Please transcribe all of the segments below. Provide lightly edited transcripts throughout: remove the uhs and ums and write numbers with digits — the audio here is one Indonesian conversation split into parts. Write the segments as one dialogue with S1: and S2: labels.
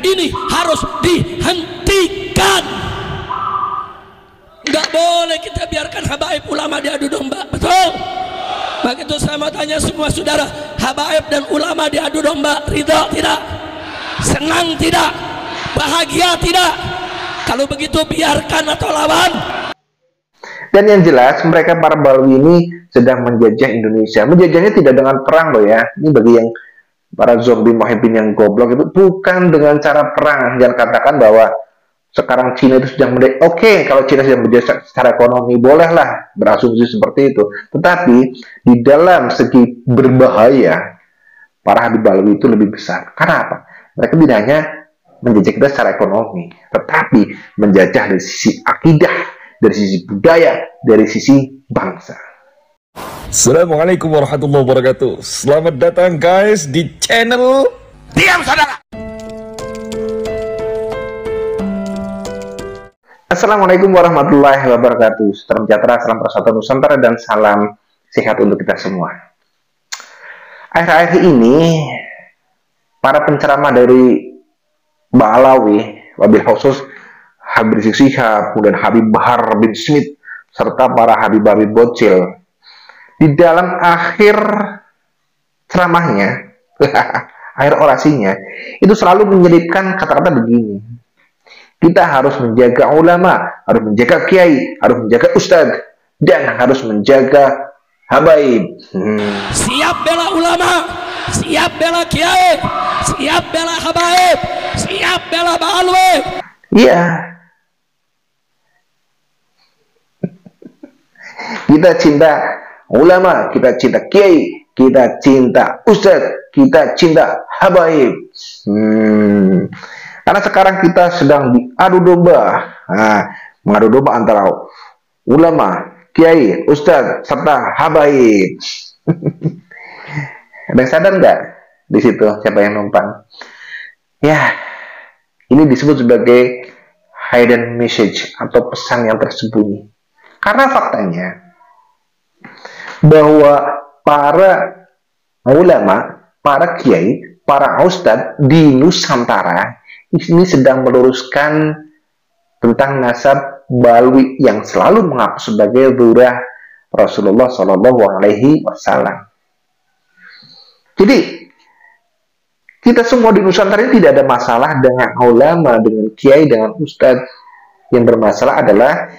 S1: ini harus dihentikan. Nggak boleh kita biarkan habaib ulama diadu domba, betul? Begitu saya mau tanya semua saudara, habaib dan ulama diadu domba, ridha tidak? Senang tidak? Bahagia tidak? Kalau begitu biarkan atau lawan?
S2: Dan yang jelas mereka para Balawi ini sedang menjajah Indonesia. Menjajahnya tidak dengan perang loh ya. Ini bagi yang para zombie muhibbin yang goblok itu, bukan dengan cara perang. Jangan katakan bahwa sekarang Cina itu sedang menjajah. Oke, kalau Cina sedang menjajah secara ekonomi, bolehlah berasumsi seperti itu. Tetapi di dalam segi berbahaya, para Habib Balawi itu lebih besar. Karena apa? Mereka tidak hanya menjajah kita secara ekonomi, tetapi menjajah dari sisi akidah, dari sisi budaya, dari sisi bangsa.
S3: Assalamualaikum warahmatullahi wabarakatuh. Selamat datang guys di channel
S1: Diam saudara.
S2: Assalamualaikum warahmatullahi wabarakatuh. Salam sejahtera, salam persatuan Nusantara, dan salam sehat untuk kita semua. Akhir-akhir ini para penceramah dari Balawi, wabil khusus Habib Rizik Syihab, kemudian Habib Bahar bin Smith, serta para Habib-Habib Bocil, di dalam akhir ceramahnya, akhir orasinya, itu selalu menyelipkan kata-kata begini: kita harus menjaga ulama, harus menjaga kiai, harus menjaga ustadz, dan harus menjaga habaib.
S1: Siap bela ulama, siap bela kiai, siap bela habaib, siap bela Balawi.
S2: Iya. Kita cinta ulama, kita cinta kiai, kita cinta ustadz, kita cinta habaib. Karena sekarang kita sedang diadu domba, mengadu domba antara ulama, kiai, ustadz, serta habaib. Ada yang sadar nggak di situ siapa yang numpang? Ya, ini disebut sebagai hidden message atau pesan yang tersembunyi. Karena faktanya bahwa para ulama, para kiai, para ustadz di Nusantara ini sedang meluruskan tentang nasab Balawi yang selalu mengaku sebagai dzurriyyah Rasulullah Shallallahu Alaihi Wasallam. Jadi kita semua di Nusantara ini tidak ada masalah dengan ulama, dengan kiai, dengan ustadz. Yang bermasalah adalah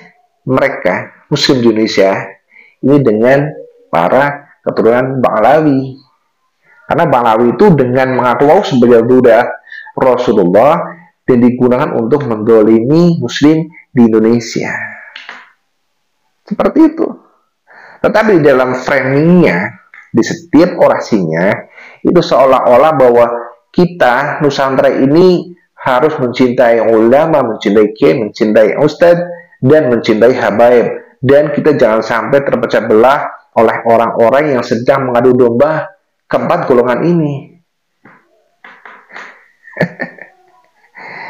S2: mereka Muslim di Indonesia ini dengan para keturunan Balawi. Karena Balawi itu dengan mengaku sebagai dzurriyyah Rasulullah dan digunakan untuk mendolimi Muslim di Indonesia. Seperti itu. Tetapi di dalam framingnya, di setiap orasinya, itu seolah-olah bahwa kita Nusantara ini harus mencintai ulama, mencintai kiai, mencintai ustadz, dan mencintai habaib. Dan kita jangan sampai terpecah belah oleh orang-orang yang sedang mengadu domba keempat golongan ini.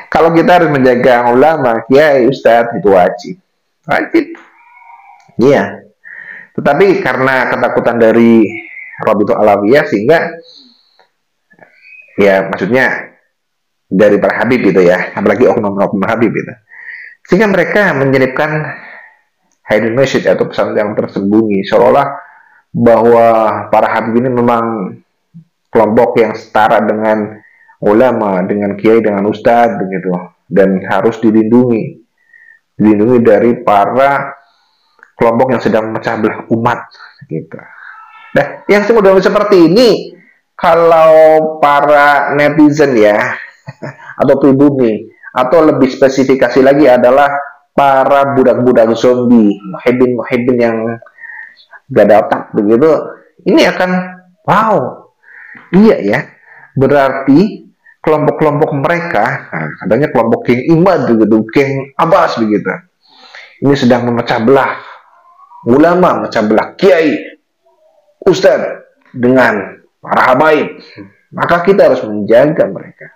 S2: Kalau kita harus menjaga ulama, kiai, ustadz, itu wajib. Wajib. Iya. Tetapi karena ketakutan dari Rabitul Alawiyah, sehingga ya maksudnya dari para habib gitu ya, apalagi oknum-oknum habib gitu, sehingga mereka menyelipkan hidden message atau pesan yang tersembunyi, seolah bahwa para habib ini memang kelompok yang setara dengan ulama, dengan kiai, dengan ustadz begitu, dan harus dilindungi dari para kelompok yang sedang memecah belah umat gitu. Nah, yang seperti ini, kalau para netizen ya atau pribumi, atau lebih spesifikasi lagi adalah para budak-budak zombie, muhibbin yang gak ada otak begitu, ini akan wow, iya ya, berarti kelompok-kelompok mereka, katanya kelompok geng Imad begitu, geng Abbas begitu, ini sedang memecah belah ulama, memecah belah kiai, ustadz dengan para habaib. Maka kita harus menjaga mereka.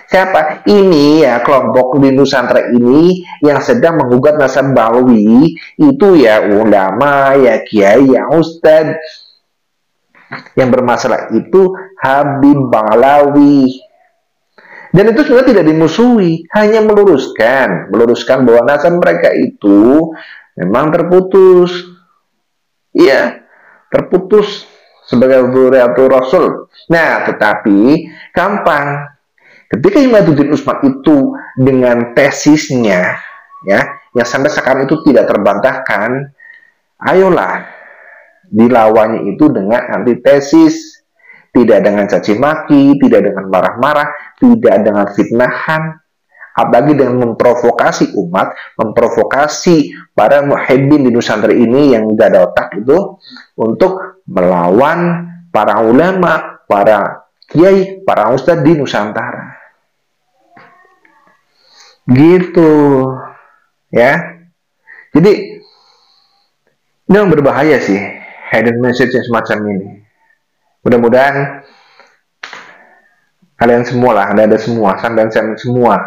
S2: Siapa? Ini ya kelompok di Nusantara ini yang sedang menggugat nasab Balawi, itu ya ulama, ya kiai, ya ustadz. Yang bermasalah itu Habib Balawi. Dan itu sebenarnya tidak dimusuhi, hanya meluruskan bahwa nasab mereka itu memang terputus. Iya, terputus sebagai dzurriyyatul Rasul. Nah, tetapi gampang. Ketika Imaduddin Usman itu dengan tesisnya, ya, yang sampai sekarang itu tidak terbantahkan, ayolah dilawannya itu dengan antitesis, tidak dengan caci maki, tidak dengan marah-marah, tidak dengan fitnahan, apalagi dengan memprovokasi umat, memprovokasi para muhibbin di Nusantara ini yang tidak ada otak itu untuk melawan para ulama, para kiai, para ustadz di Nusantara. Gitu, ya. Jadi ini yang berbahaya sih, hidden message yang semacam ini. Mudah-mudahan kalian semua lah, ada semua, sampai semua,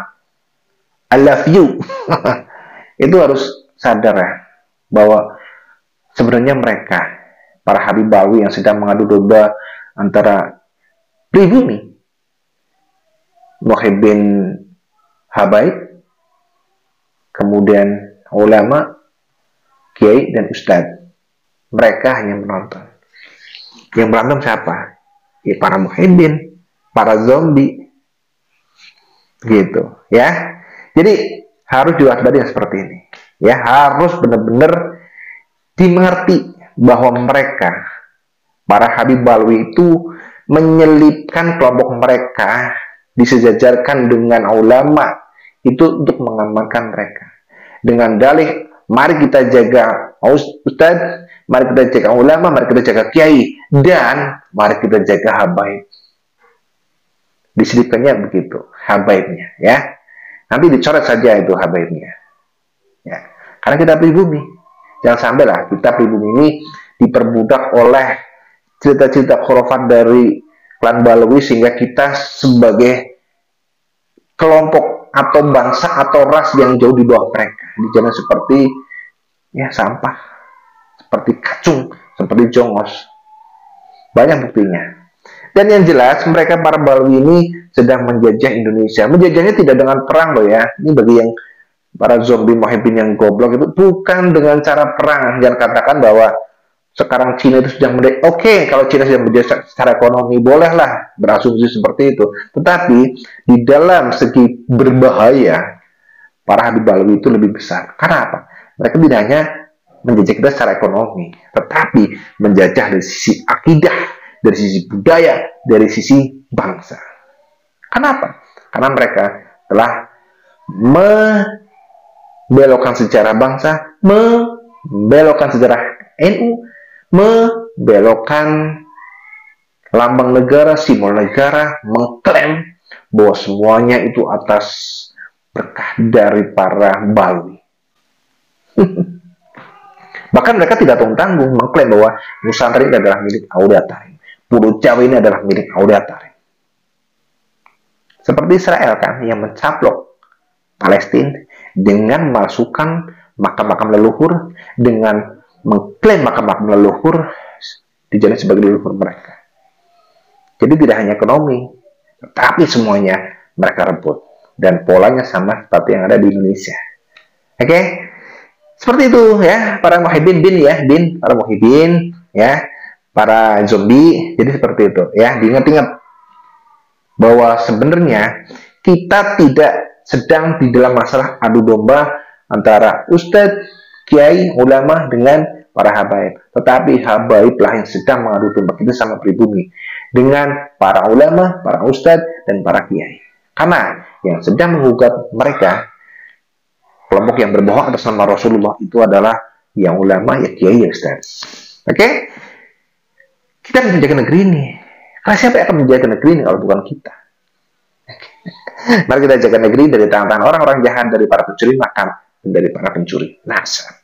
S2: I love you. Itu harus sadar ya, bahwa sebenarnya mereka, para Habib Alwi yang sedang mengadu domba antara pribumi, muhibbin habaib, kemudian ulama, kiai, dan ustadz. Mereka hanya menonton. Yang berantem siapa? Ya para muhibbin, para zombie. Gitu, ya. Jadi harus diwaspadai seperti ini. Ya, harus benar-benar dimengerti bahwa mereka, para Habib Alwi itu menyelipkan kelompok mereka, disejajarkan dengan ulama itu untuk mengamankan mereka dengan dalih, mari kita jaga ustadz, mari kita jaga ulama, mari kita jaga kiai, dan mari kita jaga habaib. Diselipkannya begitu habaibnya, ya. Nanti dicoret saja itu habaibnya, ya. Karena kita pribumi, jangan sampailah kita pribumi ini diperbudak oleh cerita-cerita khurafat dari klan Balawi sehingga kita sebagai kelompok atau bangsa atau ras yang jauh di bawah mereka, dijadikan seperti ya sampah, seperti kacung, seperti jongos. Banyak buktinya. Dan yang jelas mereka para Balawi ini sedang menjajah Indonesia. Menjajahnya tidak dengan perang loh ya. Ini bagi yang para zombie muhibbin yang goblok itu bukan dengan cara perang. Jangan katakan bahwa sekarang Cina itu sedang menjajah. Oke, kalau Cina sedang menjajah secara ekonomi, bolehlah berasumsi seperti itu. Tetapi di dalam segi berbahaya, para Habib Alwi itu lebih besar. Karena apa? Mereka tidak hanya menjajah kita secara ekonomi, tetapi menjajah dari sisi akidah, dari sisi budaya, dari sisi bangsa. Kenapa? Karena mereka telah membelokkan sejarah bangsa, membelokkan sejarah NU, membelokkan lambang negara, simbol negara, mengklaim bahwa semuanya itu atas berkah dari para Balawi. Bahkan mereka tidak tanggung-tanggung mengklaim bahwa Nusantara ini adalah milik Aulia Tarim, Pulau Jawa ini adalah milik Aulia Tarim. Seperti Israel kan yang mencaplok Palestina dengan memasukkan makam-makam leluhur, dengan mengklaim makam-makam leluhur dijadikan sebagai leluhur mereka. Jadi tidak hanya ekonomi, tetapi semuanya mereka rebut. Dan polanya sama seperti yang ada di Indonesia. Oke? Seperti itu ya, para muhibbin para muhibbin ya, para zombie. Jadi seperti itu ya, diingat-ingat bahwa sebenarnya kita tidak sedang di dalam masalah adu domba antara ustadz, kiai, ulama dengan para habaib. Tetapi habaiblah yang sedang mengadu domba kita sama pribumi dengan para ulama, para ustadz, dan para kiai. Karena yang sedang menggugat mereka, kelompok yang berbohong atas nama Rasulullah, itu adalah yang ulama, ya kiai, ya ustadz. Oke? Kita harus menjaga negeri ini. Karena siapa yang akan menjaga negeri ini kalau bukan kita? Mari kita jaga negeri dari tangan-tangan orang-orang jahat, dari para pencuri makan, dan dari para pencuri nasab.